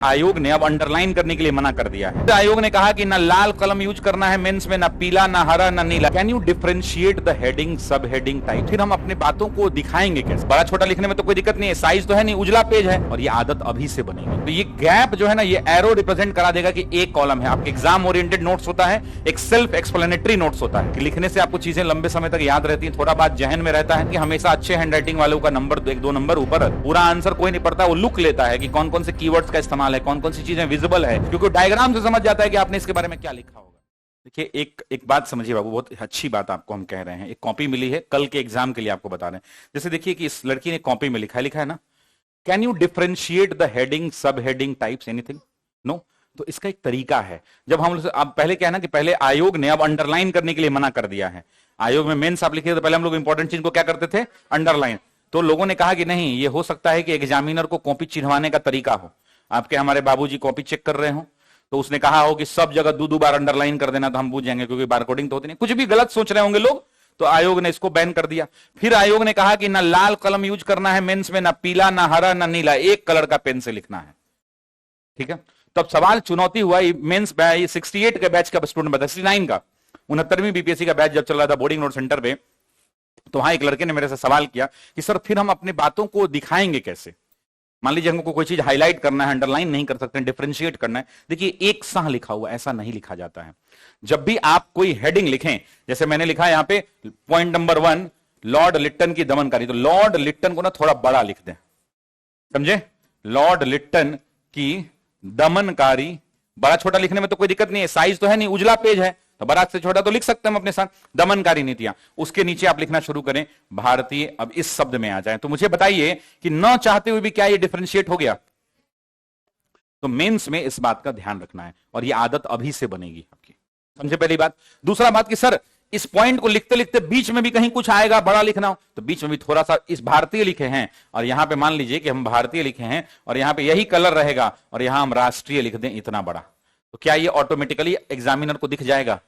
आयोग ने अब अंडरलाइन करने के लिए मना कर दिया है। आयोग ने कहा कि ना लाल कलम यूज करना है मेंस में, ना पीला, ना हरा, ना नीला। Can you differentiate the heading, sub heading type? फिर हम अपने बातों को दिखाएंगे कैसे? बड़ा छोटा लिखने में तो कोई दिक्कत नहीं है, साइज तो है नहीं, उजला पेज है, और ये आदत अभी से बनेगी। तो ये गैप जो है ना, ये एरो रिप्रेजेंट करा देगा कि एक कॉलम है। आपके एग्जाम ओरिएंटेड नोट्स होता है, एक सेल्फ एक्सप्लेनेटरी नोट्स होता है कि लिखने से आपको चीजें लंबे समय तक याद रहती है, थोड़ा बात जहन में रहता है कि हमेशा अच्छे हैंडराइटिंग वालों का नंबर, एक दो नंबर ऊपर, पूरा आंसर कोई नहीं पढ़ता, वो लुक लेता है कि कौन कौन से कीवर्ड्स का इस्तेमाल है, कौन कौन सी चीजें विजिबल है, क्योंकि डायग्राम से समझ जाता है कि आपने इसके बारे में क्या लिखा होगा। देखिए, एक बात समझिए बाबू, बहुत अच्छी बात आपको हम कह रहे हैं। एक कॉपी मिली है कल के एग्जाम के लिए, आपको बता रहे हैं। जैसे देखिए कि इस लड़की ने कॉपी में लिखा है ना, can you differentiate the heading, sub heading types, anything? No. तो इसका एक तरीका है। जब हम अब पहले क्या है ना कि पहले आयोग ने अब अंडरलाइन करने के लिए मना कर दिया है। आयोग में मेंस आप लिखे तो पहले हम लोग इंपॉर्टेंट चीज को क्या करते थे? अंडरलाइन। तो लोगों ने कहा कि नहीं, ये हो सकता है कि एग्जामिनर को कॉपी चिन्हवाने का तरीका हो। आपके हमारे बाबूजी कॉपी चेक कर रहे हो तो उसने कहा हो कि सब जगह दो बार अंडरलाइन कर देना, तो हम पूछ जाएंगे, क्योंकि बारकोडिंग तो होती नहीं। कुछ भी गलत सोच रहे होंगे लोग, तो आयोग ने इसको बैन कर दिया। फिर आयोग ने कहा कि ना लाल कलम यूज करना है मेंस में, ना पीला, ना हरा, ना नीला, एक कलर का पेन से लिखना है। ठीक है, तब सवाल चुनौती हुआ। मेंस 68 के बैच का स्टूडेंट बता, 69 का, 69वीं बीपीएससी का बैच जब चल रहा था बोर्डिंग नोट सेंटर पे, तो वहां एक लड़के ने मेरे से सवाल किया कि सर फिर हम अपने बातों को दिखाएंगे कैसे? मान लीजिए हमको कोई चीज हाईलाइट करना है, अंडरलाइन नहीं कर सकते, डिफरेंशिएट करना है। देखिए, एक साह लिखा हुआ ऐसा नहीं लिखा जाता है। जब भी आप कोई हेडिंग लिखें, जैसे मैंने लिखा है यहां पे पॉइंट नंबर 1, लॉर्ड लिट्टन की दमनकारी, तो लॉर्ड लिट्टन को ना थोड़ा बड़ा लिख दें, समझे? लॉर्ड लिट्टन की दमनकारी। बड़ा छोटा लिखने में तो कोई दिक्कत नहीं है, साइज तो है नहीं, उजला पेज है, तो बड़ा से छोटा तो लिख सकते हैं हम अपने साथ। दमनकारी नीतियां, उसके नीचे आप लिखना शुरू करें भारतीय। अब इस शब्द में आ जाए तो मुझे बताइए कि न चाहते हुए भी क्या ये डिफरेंशिएट हो गया? तो मेंस में इस बात का ध्यान रखना है, और ये आदत अभी से बनेगी आपकी। समझे पहली बात। दूसरा बात कि सर इस पॉइंट को लिखते लिखते बीच में भी कहीं कुछ आएगा, बड़ा लिखना हो तो बीच में भी थोड़ा सा इस भारतीय लिखे हैं, और यहां पे मान लीजिए कि हम भारतीय लिखे हैं और यहां पे यही कलर रहेगा, और यहां हम राष्ट्रीय लिख दें इतना बड़ा, तो क्या ये ऑटोमेटिकली एग्जामिनर को दिख जाएगा?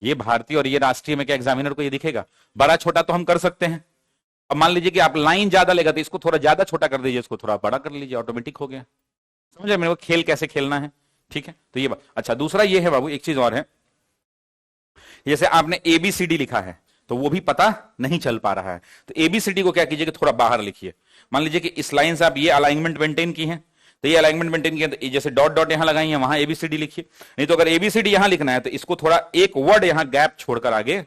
ये भारतीय और ये राष्ट्रीय में क्या एग्जामिनर को ये दिखेगा? बड़ा छोटा तो हम कर सकते हैं। अब मान लीजिए कि आप लाइन ज्यादा लेगा तो इसको थोड़ा ज्यादा छोटा कर दीजिए, इसको थोड़ा बड़ा कर लीजिए, ऑटोमेटिक हो गया। समझे मेरे को खेल कैसे खेलना है? ठीक है, तो ये बात। अच्छा, दूसरा ये है बाबू, एक चीज और है, जैसे आपने ABCD लिखा है तो वो भी पता नहीं चल पा रहा है, तो ABCD को क्या कीजिए कि थोड़ा बाहर लिखिए। मान लीजिए कि इस लाइन से आप ये अलाइनमेंट मेंटेन की है, तो ये अलाइनमेंट मेंटेन किया, तो जैसे डॉट डॉट यहां लगाई है वहां ABCD लिखिए। नहीं तो अगर ABCD यहां लिखना है तो इसको थोड़ा एक वर्ड यहां गैप छोड़कर आगे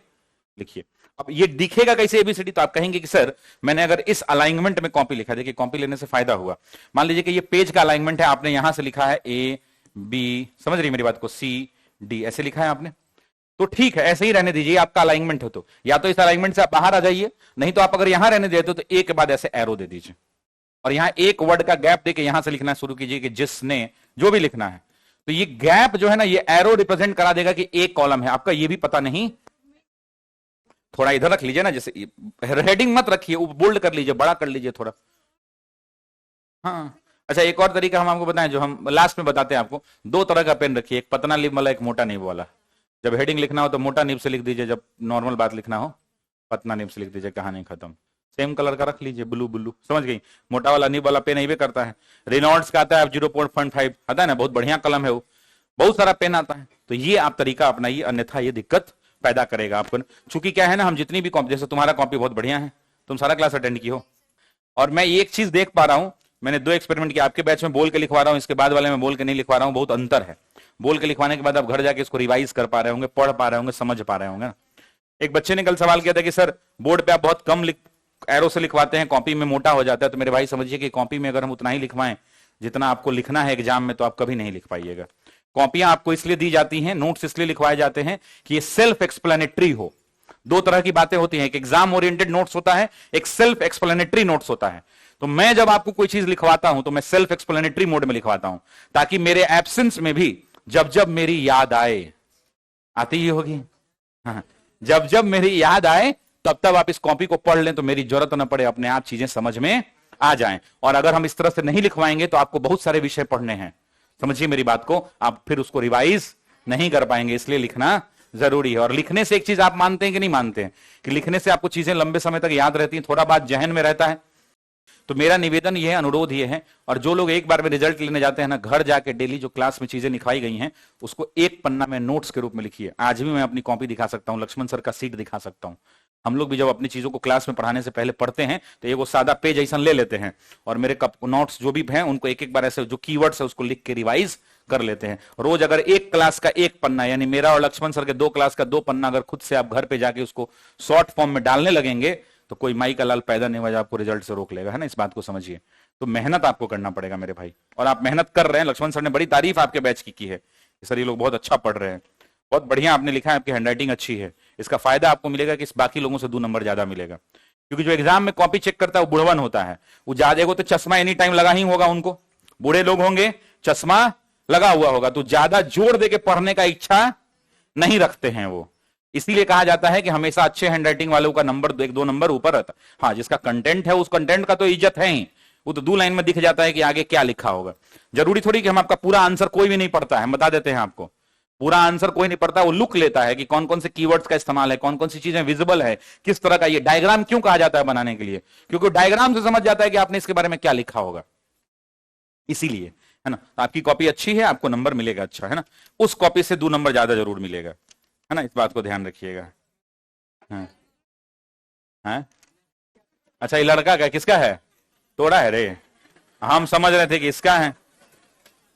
लिखिए। अब ये दिखेगा कैसे ABCD? तो आप कहेंगे कि सर मैंने अगर इस अलाइनमेंट में कॉपी लिखा, देखिए कॉपी लेने से फायदा हुआ। मान लीजिए कि ये पेज का अलाइनमेंट है, आपने यहां से लिखा है AB, समझ रही मेरी बात को, CD ऐसे लिखा है आपने, तो ठीक है, ऐसे ही रहने दीजिए। आपका अलाइनमेंट हो तो या तो इस अलाइनमेंट से आप बाहर आ जाइए, नहीं तो आप अगर यहां रहने देते हो तो एक के बाद ऐसे एरो दे दीजिए, और यहां एक वर्ड का गैप देके यहां से लिखना शुरू कीजिए कि जिसने, जो भी लिखना है। तो ये गैप जो है ना, ये एरो रिप्रेजेंट करा देगा कि एक कॉलम है आपका, ये भी पता नहीं। थोड़ा इधर रख लीजिए ना, जैसे हेडिंग मत रखिए, बोल्ड कर लीजिए, बड़ा कर लीजिए थोड़ा। हाँ, अच्छा, एक और तरीका हम आपको बताएं जो हम लास्ट में बताते हैं आपको। 2 तरह का पेन रखिए, एक पतना निब वाला, एक मोटा निब वाला। जब हेडिंग लिखना हो तो मोटा निब से लिख दीजिए, जब नॉर्मल बात लिखना हो पतना निब से लिख दीजिए, कहानी खत्म। सेम कलर का रख लीजिए, ब्लू ब्लू, समझ गई? मोटा वाला निब वाला पेन यही करता है। रेनॉल्ड्स का आता है 0.5 आता है ना, बहुत बढ़िया कलम है वो, बहुत सारा पेन आता है। तो ये आप तरीका अपनाइए, अन्यथा ये दिक्कत पैदा करेगा आपको। चूंकि क्या है ना, हम जितनी भी कॉपी, जैसे तुम्हारा कॉपी बहुत बढ़िया है, तुम सारा क्लास अटेंड की हो, और मैं एक चीज देख पा रहा हूं, मैंने 2 एक्सपेरिमेंट किया। आपके बैच में बोल के लिखवा रहा हूं, इसके बाद वाले में बोल के नहीं लिखवा रहा हूं, बहुत अंतर है। बोल के लिखवाने के बाद आप घर जाके इसको रिवाइज कर पा रहे होंगे, पढ़ पा रहे होंगे, समझ पा रहे होंगे। एक बच्चे ने कल सवाल किया था कि सर बोर्ड पे आप बहुत कम एरो से लिखवाते हैं, कॉपी में मोटा हो जाता है। तो मेरे भाई समझिए कि कॉपी में अगर हम उतना ही लिखवाएं जितना आपको लिखना है एग्जाम में, तो आप कभी नहीं लिख पाइएगा। कॉपियां आपको इसलिए दी जाती हैं, नोट्स इसलिए लिखवाए जाते हैं कि ये सेल्फ एक्सप्लेनेटरी हो। 2 तरह की बातें होती हैं, एक एग्जाम ओरिएंटेड नोट्स होता है, एक सेल्फ एक्सप्लेनेटरी नोट्स होता है। तो मैं जब आपको कोई चीज लिखवाता हूं तो मैं सेल्फ एक्सप्लेनेटरी मोड में लिखवाता हूं, ताकि मेरे एब्सेंस में भी जब जब मेरी याद आए, आती ही होगी, हाँ, जब जब मेरी याद आए तब तब आप इस कॉपी को पढ़ लें, तो मेरी जरूरत न पड़े, अपने आप चीजें समझ में आ जाएं। और अगर हम इस तरह से नहीं लिखवाएंगे तो आपको बहुत सारे विषय पढ़ने हैं, समझिए मेरी बात को, आप फिर उसको रिवाइज नहीं कर पाएंगे। इसलिए लिखना जरूरी है। और लिखने से एक चीज आप मानते हैं कि नहीं मानते हैं कि लिखने से आपको चीजें लंबे समय तक याद रहती हैं, थोड़ा बात जहन में रहता है। तो मेरा निवेदन ये है, अनुरोध ये है, और जो लोग एक बार में रिजल्ट लेने जाते हैं ना, घर जाके डेली जो क्लास में चीजें लिखाई गई हैं उसको एक पन्ना में नोट्स के रूप में लिखिए। आज भी मैं अपनी कॉपी दिखा सकता हूं, लक्ष्मण सर का सीट दिखा सकता हूं। हम लोग भी जब अपनी चीजों को क्लास में पढ़ाने से पहले पढ़ते हैं तो ये वो सादा पेज ऐसा ले लेते हैं और मेरे नोट्स जो भी हैं उनको एक एक बार ऐसे जो कीवर्ड्स है उसको लिख के रिवाइज कर लेते हैं। रोज अगर एक क्लास का एक पन्ना, यानी मेरा और लक्ष्मण सर के 2 क्लास का 2 पन्ना अगर खुद से आप घर पे जाके उसको शॉर्ट फॉर्म में डालने लगेंगे तो कोई माई का लाल पैदा नहीं हुआ आपको रिजल्ट से रोक लेगा, है ना। इस बात को समझिए। तो मेहनत आपको करना पड़ेगा मेरे भाई, और आप मेहनत कर रहे हैं। लक्ष्मण सर ने बड़ी तारीफ आपके बैच की है, सर ये लोग बहुत अच्छा पढ़ रहे हैं, बहुत बढ़िया आपने लिखा है, आपकी हैंडराइटिंग अच्छी है। इसका फायदा आपको मिलेगा कि बाकी लोगों से 2 नंबर ज्यादा मिलेगा, क्योंकि जो एग्जाम में कॉपी चेक करता है वो बुढ़वन होता है। वो ज्यादा को तो चश्मा एनी टाइम लगा ही होगा, उनको बूढ़े लोग होंगे चश्मा लगा हुआ होगा, तो ज्यादा जोर देके पढ़ने का इच्छा नहीं रखते हैं वो। इसीलिए कहा जाता है कि हमेशा अच्छे हैंडराइटिंग वालों का नंबर 1-2 नंबर ऊपर रहता है। हाँ, जिसका कंटेंट है उस कंटेंट का तो इज्जत है ही, वो तो 2 लाइन में दिख जाता है कि आगे क्या लिखा होगा। जरूरी थोड़ी कि हम आपका पूरा आंसर, कोई भी नहीं पढ़ता है, हम बता देते हैं आपको, पूरा आंसर कोई नहीं पढ़ता। वो लुक लेता है कि कौन कौन से कीवर्ड्स का इस्तेमाल है, कौन कौन सी चीजें विजिबल है, किस तरह का। ये डायग्राम क्यों कहा जाता है बनाने के लिए, क्योंकि डायग्राम से समझ जाता है कि आपने इसके बारे में क्या लिखा होगा, इसीलिए, है ना। तो आपकी कॉपी अच्छी है, आपको नंबर मिलेगा अच्छा, है ना। उस कॉपी से 2 नंबर ज्यादा जरूर मिलेगा, है ना। इस बात को ध्यान रखिएगा। हाँ हाँ, अच्छा ये लड़का का किसका है, तोड़ा है रे, हम समझ रहे थे कि इसका है।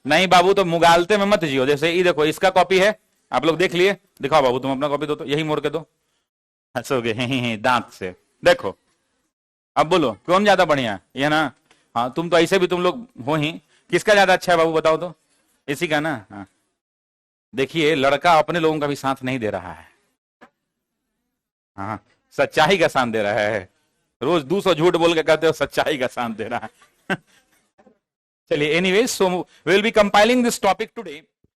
नहीं बाबू, तो मुगालते में मत जियो। जैसे ये देखो, इसका कॉपी है, आप लोग देख लिए, दिखाओ बाबू तुम अपना कॉपी दो, तो यही मोड़ के दो, हंसोगे दांत से। देखो अब बोलो कौन ज्यादा बढ़िया, ये ना। हाँ, तुम तो ऐसे भी तुम लोग हो ही। किसका ज्यादा अच्छा है बाबू, बताओ तो। इसी का ना। हाँ, देखिए लड़का अपने लोगों का भी साथ नहीं दे रहा है, हाँ, सच्चाई का साथ दे रहा है। रोज 200 झूठ बोल के कहते हो सच्चाई का साथ दे रहा है। चलिए, anyways, so we will be compiling this topic today.